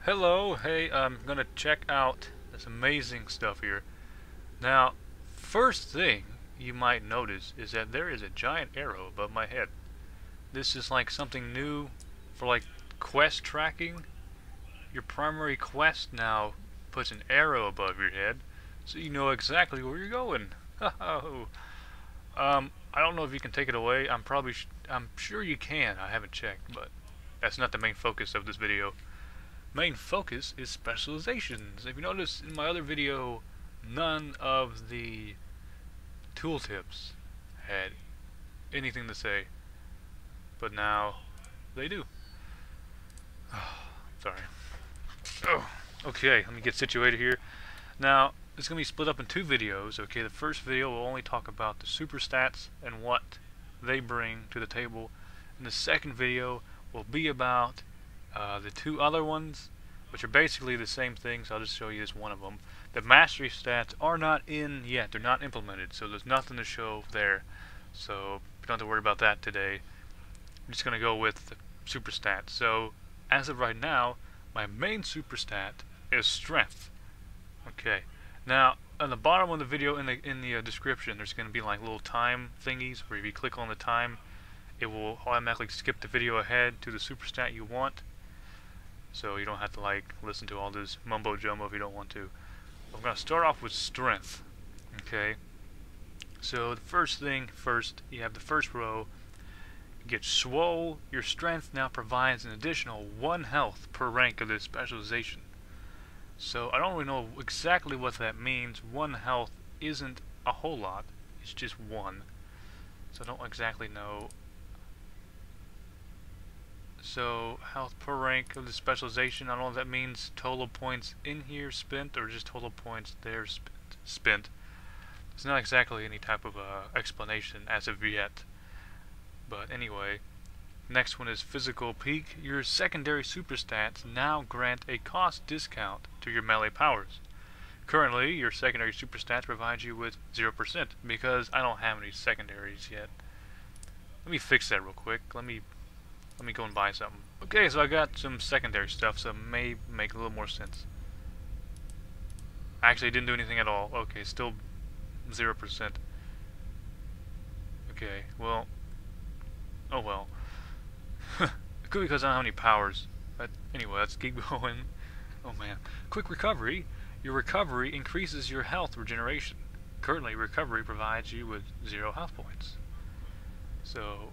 Hello, hey, I'm gonna check out this amazing stuff here. Now, first thing you might notice is that there is a giant arrow above my head. This is like something new for like quest tracking. Your primary quest now puts an arrow above your head, so you know exactly where you're going. I don't know if you can take it away. I'm sure you can. I haven't checked, but that's not the main focus of this video. Main focus is specializations. If you notice in my other video, none of the tooltips had anything to say, but now they do. Sorry. Oh, okay, let me get situated here. Now, it's going to be split up in two videos. Okay, the first video will only talk about the super stats and what they bring to the table, and the second video will be about the two other ones, which are basically the same thing, so I'll just show you this one of them. The mastery stats are not in yet, they're not implemented, so there's nothing to show there. So you don't have to worry about that today. I'm just going to go with the super stats. So as of right now, my main super stat is strength. Okay, now on the bottom of the video in the description, there's going to be like little time thingies where if you click on the time, it will automatically skip the video ahead to the super stat you want. So you don't have to like listen to all this mumbo jumbo if you don't want to. I'm going to start off with strength. Okay. So the first thing first, you have the first row. You get swole. Your strength now provides an additional 1 health per rank of this specialization. So I don't really know exactly what that means. 1 health isn't a whole lot. It's just 1. So I don't exactly know. So health per rank of the specialization, I don't know if that means total points in here spent or just total points there spent. It's not exactly any type of explanation as of yet. But anyway, next one is physical peak. Your secondary super stats now grant a cost discount to your melee powers. Currently, your secondary super stats provide you with 0% because I don't have any secondaries yet. Let me fix that real quick. Let me go and buy something. Okay, so I got some secondary stuff, so it may make a little more sense. Actually, it didn't do anything at all. Okay, still 0%. Okay, well. Oh well. It could be because I don't have any powers. But anyway, let's keep going. Oh man. Quick recovery. Your recovery increases your health regeneration. Currently, recovery provides you with 0 health points. So,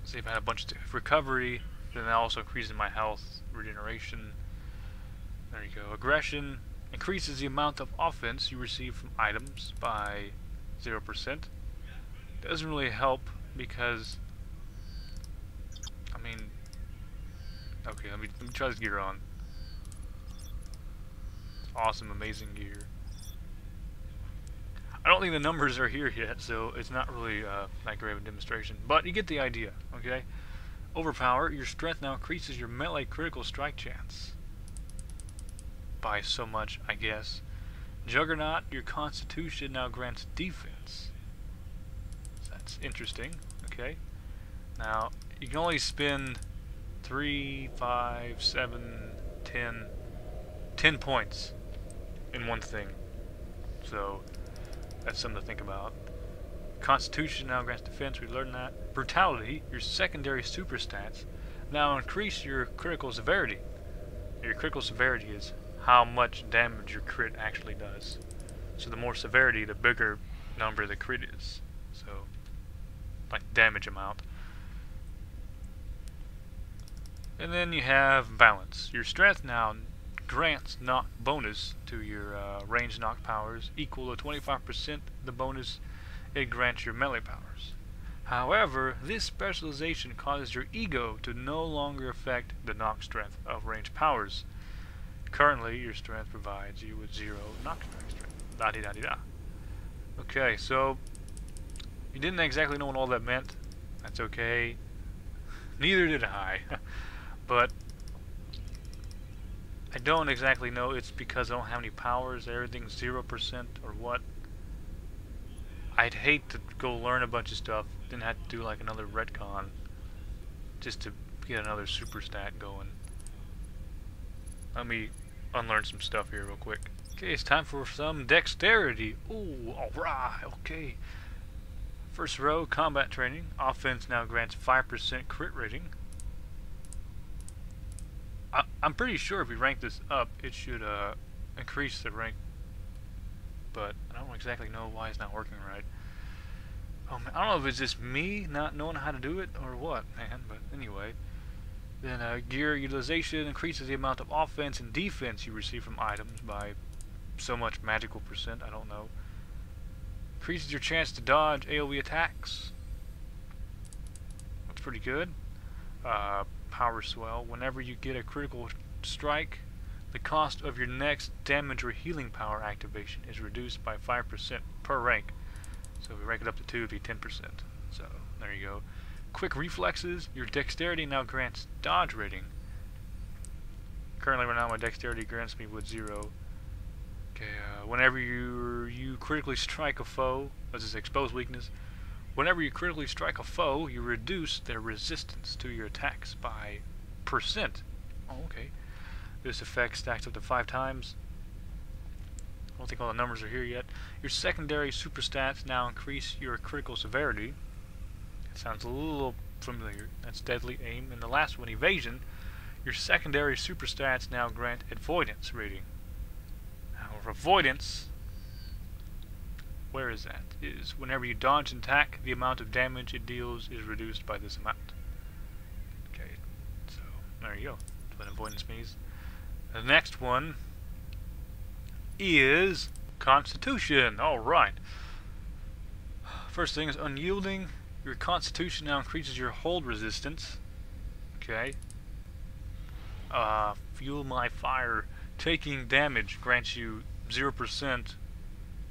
see if I had a bunch of recovery, then that also increases my health regeneration. There you go. Aggression increases the amount of offense you receive from items by 0%. Doesn't really help because, I mean, okay, let me try this gear on. Awesome, amazing gear. I don't think the numbers are here yet, so it's not really that great of a demonstration. But you get the idea, okay? Overpower, your strength now increases your melee critical strike chance by so much, I guess. Juggernaut, your constitution now grants defense. That's interesting, okay? Now, you can only spend 3, 5, 7, 10 points in one thing. So that's something to think about. Constitution now grants defense, we learned that. Brutality, your secondary super stats, now increase your critical severity. Your critical severity is how much damage your crit actually does. So the more severity, the bigger number the crit is. So, like damage amount. And then you have balance. Your strength now grants knock bonus to your range knock powers equal to 25% the bonus it grants your melee powers. However, this specialization causes your ego to no longer affect the knock strength of range powers. Currently, your strength provides you with 0 knock strength. Da-di-da-di-da. Okay, so you didn't exactly know what all that meant. That's okay. Neither did I. But I don't exactly know it's because I don't have any powers, everything's 0% or what. I'd hate to go learn a bunch of stuff, then have to do like another retcon just to get another super stat going. let me unlearn some stuff here real quick. Okay, it's time for some dexterity. Ooh, alright, okay. First row, combat training. Offense now grants 5% crit rating. I'm pretty sure if we rank this up, it should increase the rank, but I don't exactly know why it's not working right. Oh man, I don't know if it's just me not knowing how to do it or what, man, but anyway. Then gear utilization increases the amount of offense and defense you receive from items by so much magical percent, I don't know. Increases your chance to dodge AoE attacks. That's pretty good. Power swell. Whenever you get a critical strike, the cost of your next damage or healing power activation is reduced by 5% per rank. So if we rank it up to 2, it'd be 10%. So there you go. Quick reflexes. Your dexterity now grants dodge rating. Currently right now my dexterity grants me with 0. Okay, whenever you critically strike a foe, this is exposed weakness. Whenever you critically strike a foe, you reduce their resistance to your attacks by %. Oh, okay. This effect stacks up to 5 times. I don't think all the numbers are here yet. Your secondary super stats now increase your critical severity. It sounds a little familiar. That's deadly aim. And the last one, evasion. Your secondary super stats now grant avoidance rating. Now, avoidance, where is that? Is whenever you dodge and attack, the amount of damage it deals is reduced by this amount. Okay, so there you go. That's what avoidance means. The next one is Constitution. Alright. First thing is unyielding. Your Constitution now increases your hold resistance. Okay. Fuel my fire. Taking damage grants you 0%,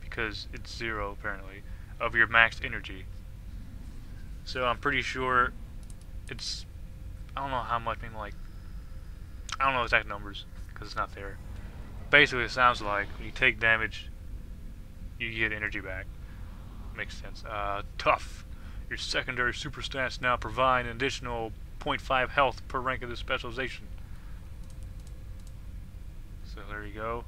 because it's 0 apparently, of your max energy. So I'm pretty sure it's, I don't know how much, maybe like, I don't know exact numbers because it's not there. Basically it sounds like when you take damage you get energy back. Makes sense. Tough. Your secondary super stats now provide an additional 0.5 health per rank of the specialization. So there you go.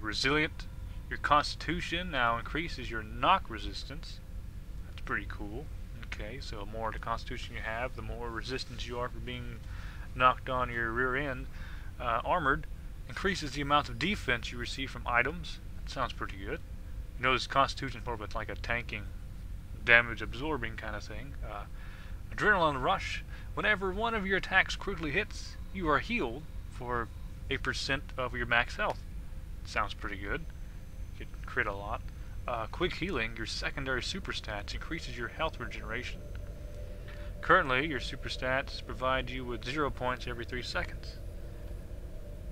Resilient. Your Constitution now increases your knock resistance. That's pretty cool. Okay, so the more the Constitution you have, the more resistance you are for being knocked on your rear end. Armored increases the amount of defense you receive from items. That sounds pretty good. You know, this Constitution is more of like a tanking, damage absorbing kind of thing. Adrenaline rush. Whenever one of your attacks critically hits, you are healed for 8% of your max health. Sounds pretty good. You can crit a lot. Quick healing. Your secondary super stats increases your health regeneration. Currently, your super stats provide you with 0 points every 3 seconds.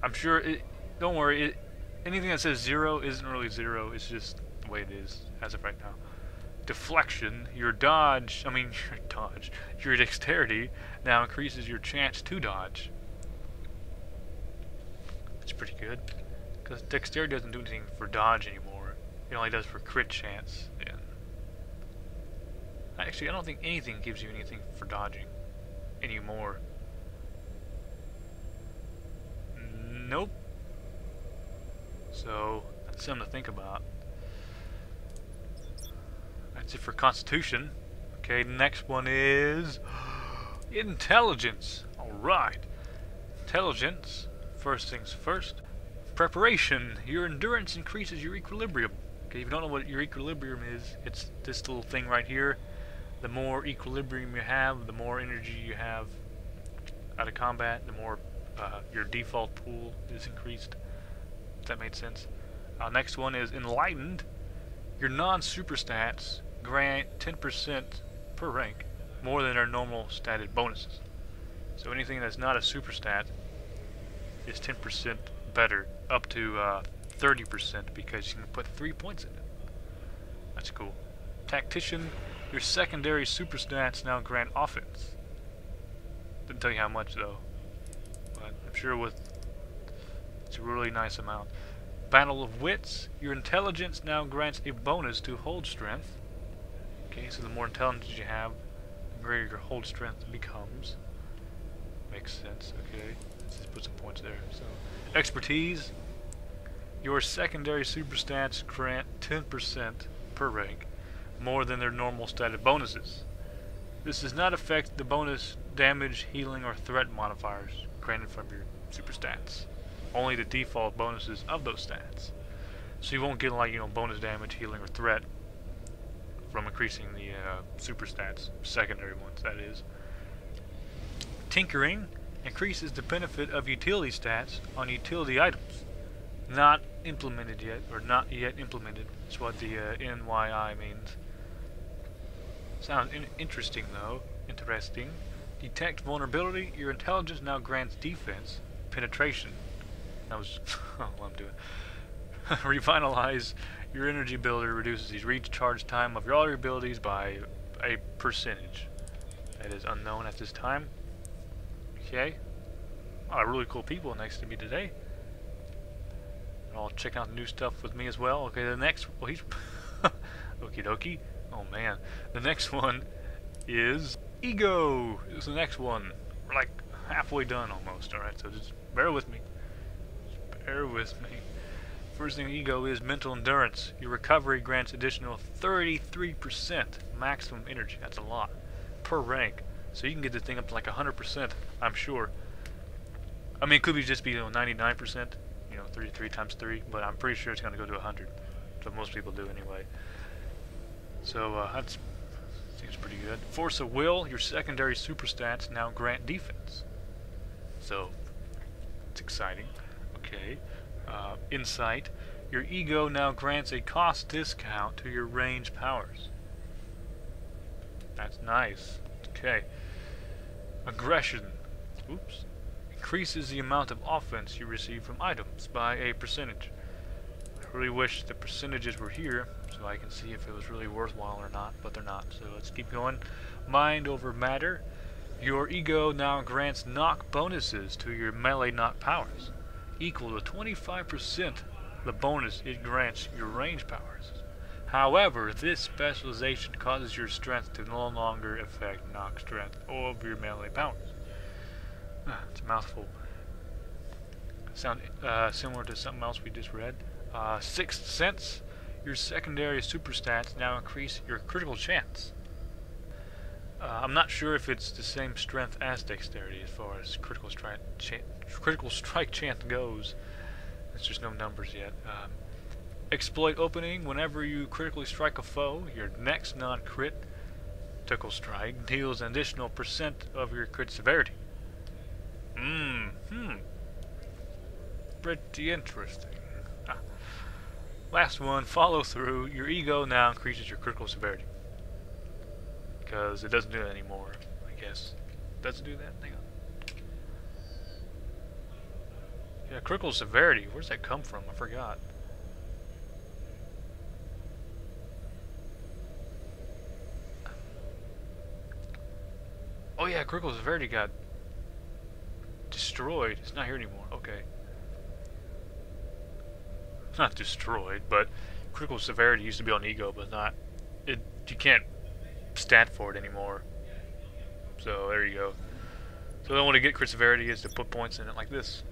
I'm sure it, don't worry, anything that says 0 isn't really 0, it's just the way it is as of right now. Deflection, your dexterity now increases your chance to dodge. That's pretty good, because dexterity doesn't do anything for dodge anymore. It only does for crit chance. And actually, I don't think anything gives you anything for dodging anymore. Nope. So that's something to think about. That's it for Constitution. Okay, the next one is Intelligence. Alright. Intelligence. First things first. Preparation. Your endurance increases your equilibrium. Okay, if you don't know what your equilibrium is, it's this little thing right here. The more equilibrium you have, the more energy you have out of combat, the more your default pool is increased. If that made sense. Next one is Enlightened. Your non-super stats grant 10% per rank more than their normal statted bonuses. So anything that's not a super stat is 10% better, up to 30%, because you can put 3 points in it. That's cool. Tactician. Your secondary super stats now grant offense. Didn't tell you how much though, but I'm sure it's a really nice amount. Battle of Wits. Your intelligence now grants a bonus to hold strength. Okay, so the more intelligence you have, the greater your hold strength becomes. Makes sense, okay. Let's just put some points there. So, expertise. Your secondary super stats grant 10% per rank more than their normal stated bonuses. This does not affect the bonus damage, healing, or threat modifiers granted from your super stats. Only the default bonuses of those stats. So you won't get like, bonus damage, healing, or threat from increasing the super stats, secondary ones that is. Tinkering increases the benefit of utility stats on utility items. Not implemented yet, or not yet implemented. That's what the NYI means. Sounds interesting though. Interesting. Detect vulnerability. Your intelligence now grants defense, penetration. That was what I'm doing. Revitalize. Your energy builder reduces the recharge time of all your abilities by a percentage. That is unknown at this time. Okay. A lot of really cool people next to me today. All checking out the new stuff with me as well. Okay, the next, well, he's okie dokie. Oh man, the next one is ego. Is the next one. We're like halfway done almost. All right, so just bear with me. Just bear with me. First thing, ego is mental endurance. Your recovery grants additional 33% maximum energy. That's a lot per rank. So you can get this thing up to like 100%. I'm sure. I mean, it could be just be 99%. 33 times 3, but I'm pretty sure it's going to go to 100. That's what most people do anyway. So that seems pretty good. Force of will, your secondary super stats now grant defense. So it's exciting. Okay. Insight, your ego now grants a cost discount to your range powers. That's nice. Okay. Aggression. Oops. Increases the amount of offense you receive from items by a percentage. I really wish the percentages were here so I can see if it was really worthwhile or not, but they're not. So let's keep going. Mind over matter. Your ego now grants knock bonuses to your melee knock powers, equal to 25% the bonus it grants your range powers. However, this specialization causes your strength to no longer affect knock strength over your melee powers. It's a mouthful. Sound similar to something else we just read. Sixth sense. Your secondary super stats now increase your critical chance. I'm not sure if it's the same strength as dexterity as far as critical strike chance goes. There's just no numbers yet. Exploit opening. Whenever you critically strike a foe, your next non-crit critical strike deals an additional % of your crit severity. Pretty interesting. Last one, follow through. Your ego now increases your critical severity. Because it doesn't do that anymore, I guess. Doesn't do that? Hang on. Yeah, critical severity. Where's that come from? I forgot. Oh yeah, critical severity got destroyed. It's not here anymore. Okay. It's not destroyed, but critical severity used to be on ego, but not. You can't stat for it anymore. So there you go. So the only way to get crit severity is to put points in it like this.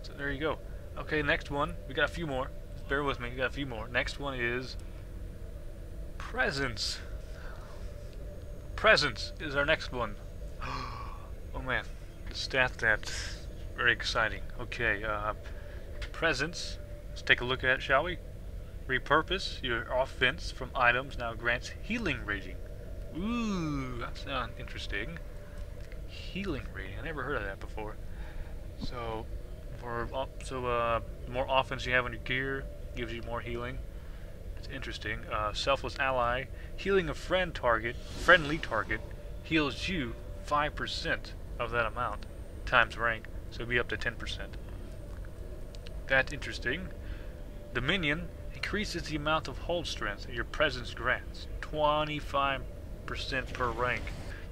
So there you go. Okay, next one. We got a few more. Bear with me. We got a few more. Next one is presence. Presence is our next one. Oh man. Stat that's very exciting. Okay, presence. Let's take a look at it, shall we? Repurpose. Your offense from items now grants healing rating. Ooh, that sounds interesting. Healing rating. I never heard of that before. So, more offense you have on your gear gives you more healing. It's interesting. Selfless ally. Healing a friendly target heals you 5% of that amount times rank, so it'll be up to 10%. That's interesting. Dominion increases the amount of hold strength that your presence grants, 25% per rank.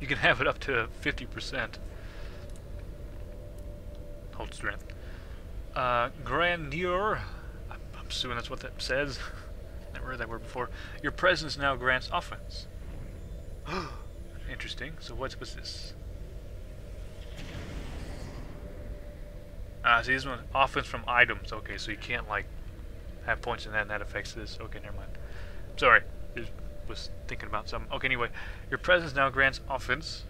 You can have it up to 50% hold strength. Grandeur, I'm assuming that's what that says. Never heard that word before. Your presence now grants offense. Interesting. So what's this? See, this one, offense from items. Okay, so you can't, like, have points in that and that affects this. Okay, never mind. Sorry, just was thinking about something. Okay, anyway, your presence now grants offense.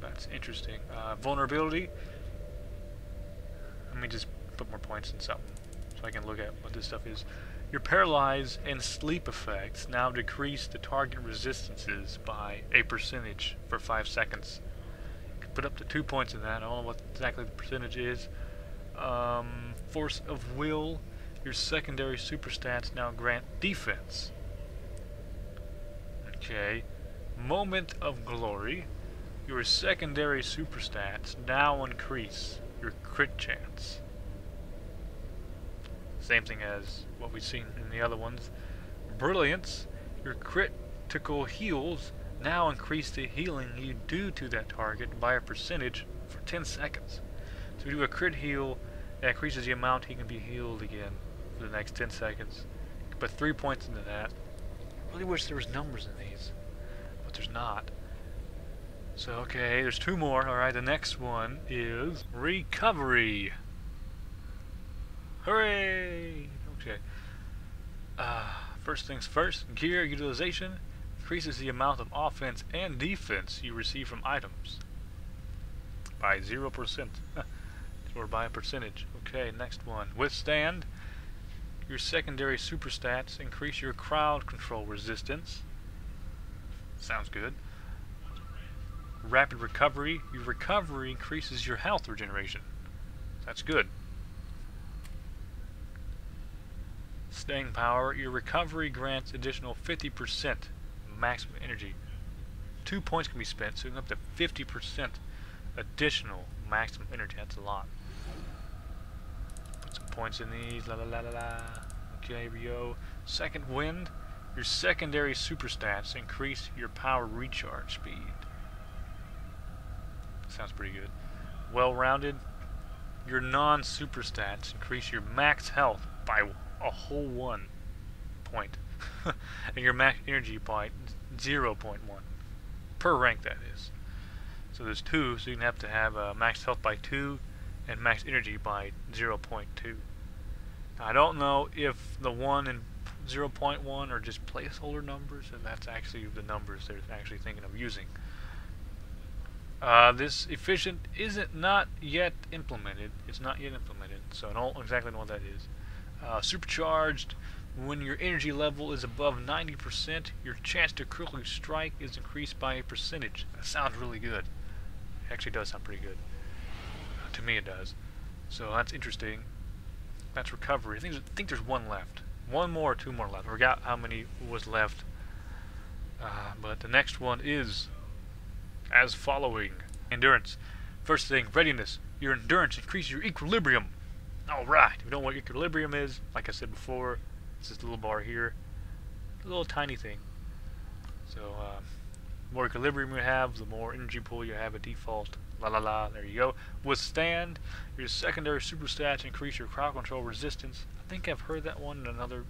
That's interesting. Vulnerability. Let me just put more points in something so I can look at what this stuff is. Your paralyze and sleep effects now decrease the target resistances by a percentage for 5 seconds. You can put up to 2 points in that. I don't know what exactly the percentage is. Force of will. Your secondary super stats now grant defense. Okay. Moment of glory. Your secondary super stats now increase your crit chance. Same thing as what we've seen in the other ones. Brilliance. Your critical heals now increase the healing you do to that target by a percentage for 10 seconds. So we do a crit heal, that increases the amount he can be healed again for the next 10 seconds. You can put 3 points into that. I really wish there was numbers in these, but there's not. So, okay, there's 2 more. Alright, the next one is recovery. Hooray! Okay. First things first, gear utilization increases the amount of offense and defense you receive from items by 0%. Or by a percentage. Okay, next one. Withstand. Your secondary super stats increase your crowd control resistance. Sounds good. Rapid recovery. Your recovery increases your health regeneration. That's good. Staying power. Your recovery grants additional 50% maximum energy. 2 points can be spent, so you can up to 50% additional maximum energy. That's a lot. Put some points in these. La la la la la. Okay, here we go. Second wind. Your secondary super stats increase your power recharge speed. Sounds pretty good. Well-rounded. Your non-super stats increase your max health by a whole 1 point. And your max energy by 0.1. Per rank, that is. So there's 2, so you can have to have max health by 2 and max energy by 0.2. I don't know if the 1 and 0.1 are just placeholder numbers, and that's actually the numbers they're actually thinking of using. This efficient isn't not yet implemented. It's not yet implemented, so I don't exactly know what that is. Supercharged. When your energy level is above 90%, your chance to critically strike is increased by a percentage. That sounds really good. It actually does sound pretty good. To me it does. So that's interesting. That's recovery. I think there's 1 left. 1 more or 2 more left. I forgot how many was left. But the next one is as following. Endurance. First thing, readiness. Your endurance increases your equilibrium. Alright. If you don't know what equilibrium is, like I said before, it's this little bar here. A little tiny thing. So, the more equilibrium you have, the more energy pool you have at default. La la la, there you go. Withstand. Your secondary super stats increase your crowd control resistance. I think I've heard that one in another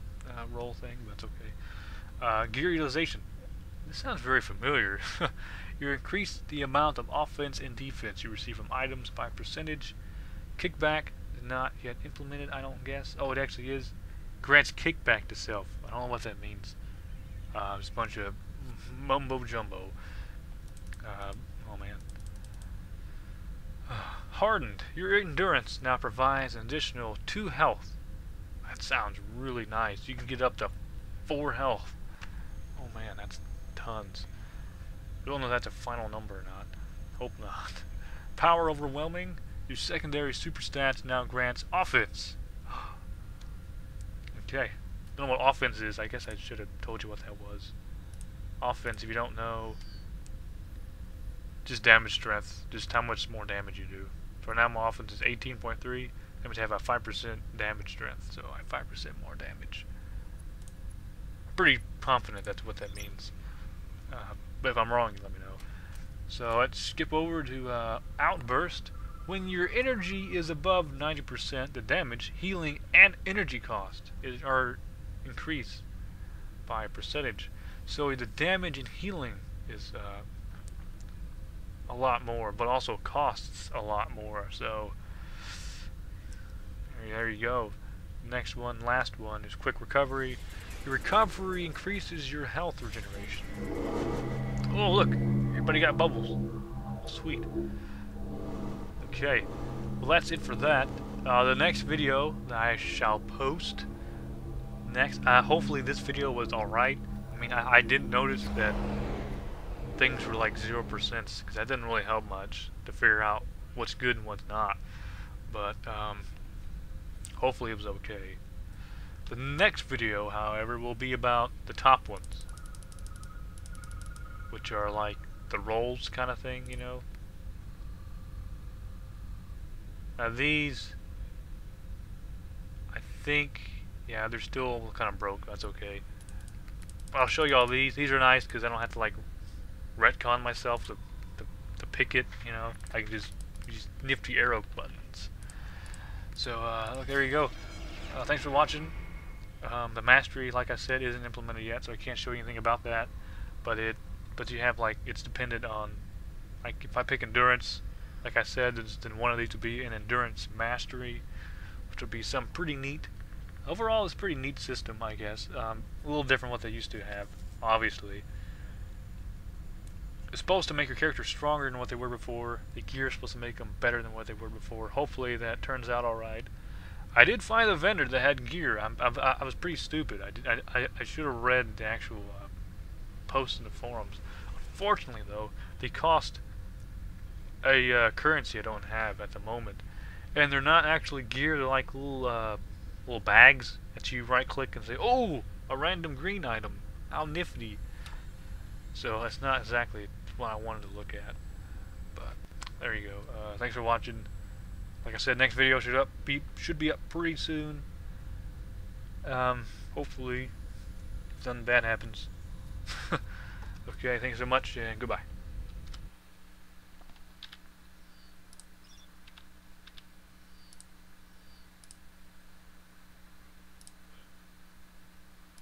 role thing, but that's okay. Gear utilization. This sounds very familiar. You increase the amount of offense and defense you receive from items by percentage. Kickback is not yet implemented, I don't guess. Oh, it actually is. Grants kickback to self. I don't know what that means. Just a bunch of mumbo jumbo. Oh man. Hardened. Your endurance now provides an additional 2 health. That sounds really nice. You can get up to 4 health. Oh man, that's tons. I don't know if that's a final number or not. Hope not. Power overwhelming. Your secondary super stats now grants offense. Okay. I don't know what offense is. I guess I should have told you what that was. Offense, if you don't know, just damage strength. Just how much more damage you do. So now my offense is 18.3. That means I have a 5% damage strength. So I have 5% more damage. I'm pretty confident that's what that means. But if I'm wrong, you let me know. So let's skip over to Outburst. When your energy is above 90%, the damage, healing, and energy cost are increased by a percentage. So the damage and healing is a lot more, but also costs a lot more. So There you go. Next one, last one, is quick recovery. Your recovery increases your health regeneration. Oh, look! Everybody got bubbles. Oh, sweet. Okay. Well, that's it for that. The next video that I shall post next, hopefully this video was alright. I mean, I did notice that things were like 0%, because that didn't really help much to figure out what's good and what's not. But, hopefully it was okay. The next video, however, will be about the top ones, which are like the rolls kind of thing, you know. Now these, I think, yeah, they're still kind of broke. That's okay. I'll show you all these. These are nice because I don't have to like retcon myself to pick it, you know. I can just use nifty arrow buttons. So look, there you go. Thanks for watching. The mastery, like I said, isn't implemented yet, so I can't show you anything about that. But you have like, it's dependent on, like if I pick endurance, like I said, then one of these would be an endurance mastery, which would be something pretty neat. Overall, it's a pretty neat system, I guess. A little different what they used to have, obviously. It's supposed to make your character stronger than what they were before. The gear is supposed to make them better than what they were before. Hopefully that turns out alright. I did find a vendor that had gear. I was pretty stupid. I should have read the actual posts in the forums. Unfortunately, though, they cost a currency I don't have at the moment, and they're not actually gear. They're like little bags that you right-click and say, "Oh, a random green item. How nifty!" So that's not exactly what I wanted to look at. But there you go. Thanks for watching. Like I said, next video should be up pretty soon. Hopefully, if nothing bad happens. Okay, thanks so much, and goodbye.